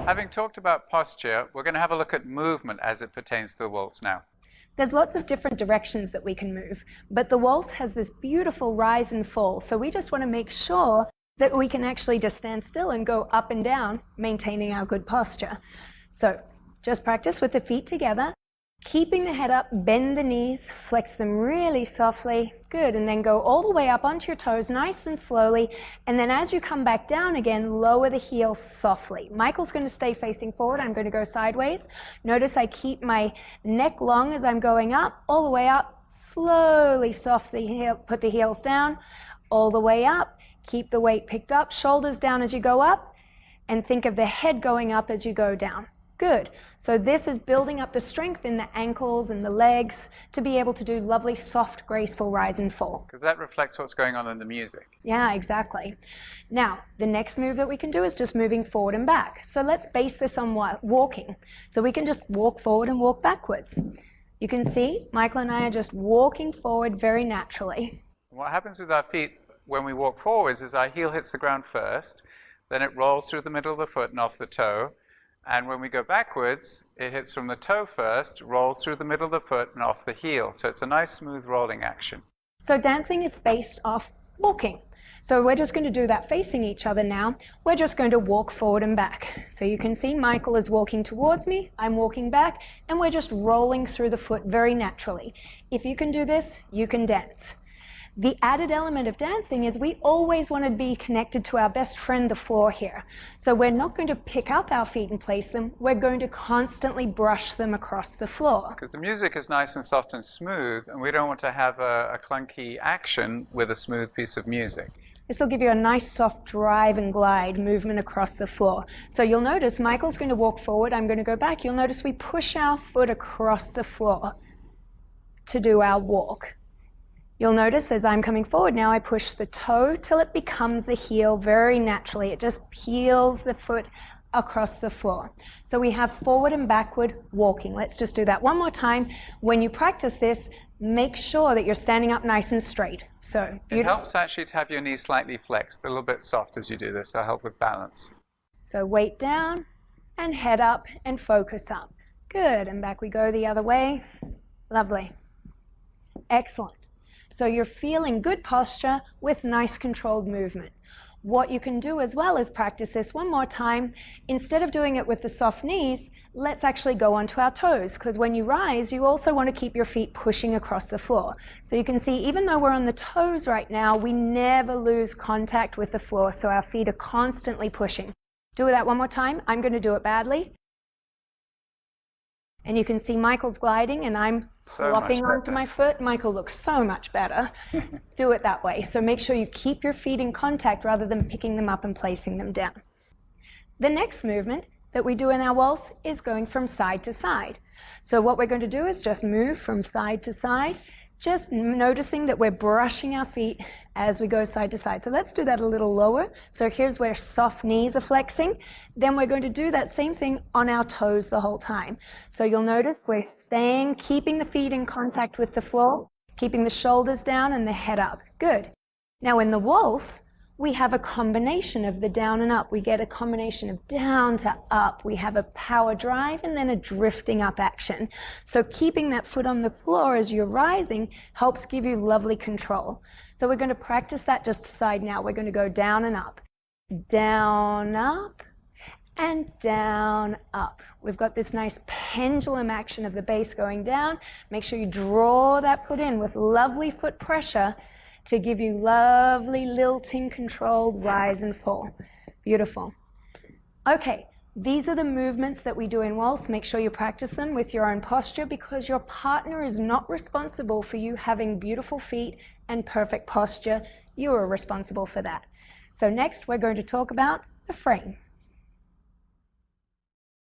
Having talked about posture, we're going to have a look at movement as it pertains to the waltz now. There's lots of different directions that we can move, but the waltz has this beautiful rise and fall, so we just want to make sure that we can actually just stand still and go up and down, maintaining our good posture. So just practice with the feet together, keeping the head up, bend the knees, flex them really softly, good, and then go all the way up onto your toes nice and slowly, and then as you come back down again, lower the heels softly. Michael's going to stay facing forward, I'm going to go sideways. Notice I keep my neck long as I'm going up, all the way up, slowly, softly put the heels down, all the way up, keep the weight picked up, shoulders down as you go up, and think of the head going up as you go down. Good. So this is building up the strength in the ankles and the legs to be able to do lovely, soft, graceful rise and fall. Because that reflects what's going on in the music. Yeah, exactly. Now, the next move that we can do is just moving forward and back. So let's base this on walking. So we can just walk forward and walk backwards. You can see Michael and I are just walking forward very naturally. What happens with our feet when we walk forwards is our heel hits the ground first, then it rolls through the middle of the foot and off the toe. And when we go backwards, it hits from the toe first, rolls through the middle of the foot and off the heel. So it's a nice smooth rolling action. So dancing is based off walking. So we're just going to do that facing each other now. We're just going to walk forward and back. So you can see Michael is walking towards me, I'm walking back, and we're just rolling through the foot very naturally. If you can do this, you can dance. The added element of dancing is we always want to be connected to our best friend, the floor here. So we're not going to pick up our feet and place them, we're going to constantly brush them across the floor. Because the music is nice and soft and smooth, and we don't want to have a clunky action with a smooth piece of music. This will give you a nice soft drive and glide movement across the floor. So you'll notice Michael's going to walk forward, I'm going to go back. You'll notice we push our foot across the floor to do our walk. You'll notice as I'm coming forward now, I push the toe till it becomes the heel very naturally. It just peels the foot across the floor. So we have forward and backward walking. Let's just do that one more time. When you practice this, make sure that you're standing up nice and straight. So it helps actually to have your knees slightly flexed, a little bit soft as you do this. That'll help with balance. So weight down and head up and focus up. Good, and back we go the other way. Lovely. Excellent. So you're feeling good posture with nice controlled movement. What you can do as well is practice this one more time. Instead of doing it with the soft knees, let's actually go onto our toes, because when you rise, you also want to keep your feet pushing across the floor. So you can see even though we're on the toes right now, we never lose contact with the floor, so our feet are constantly pushing. Do that one more time. I'm going to do it badly. And you can see Michael's gliding and I'm flopping onto my foot. Michael looks so much better. Do it that way. So make sure you keep your feet in contact rather than picking them up and placing them down. The next movement that we do in our waltz is going from side to side. So what we're going to do is just move from side to side, just noticing that we're brushing our feet as we go side to side. So let's do that a little lower. So here's where soft knees are flexing. Then we're going to do that same thing on our toes the whole time. So you'll notice we're staying, keeping the feet in contact with the floor, keeping the shoulders down and the head up. Good. Now in the waltz, we have a combination of the down and up. We get a combination of down to up. We have a power drive and then a drifting up action. So keeping that foot on the floor as you're rising helps give you lovely control. So we're going to practice that just aside now. We're going to go down and up, and down, up. We've got this nice pendulum action of the base going down. Make sure you draw that foot in with lovely foot pressure to give you lovely lilting controlled rise and fall. Beautiful. Okay, these are the movements that we do in waltz. Make sure you practice them with your own posture because your partner is not responsible for you having beautiful feet and perfect posture. You are responsible for that. So next we're going to talk about the frame.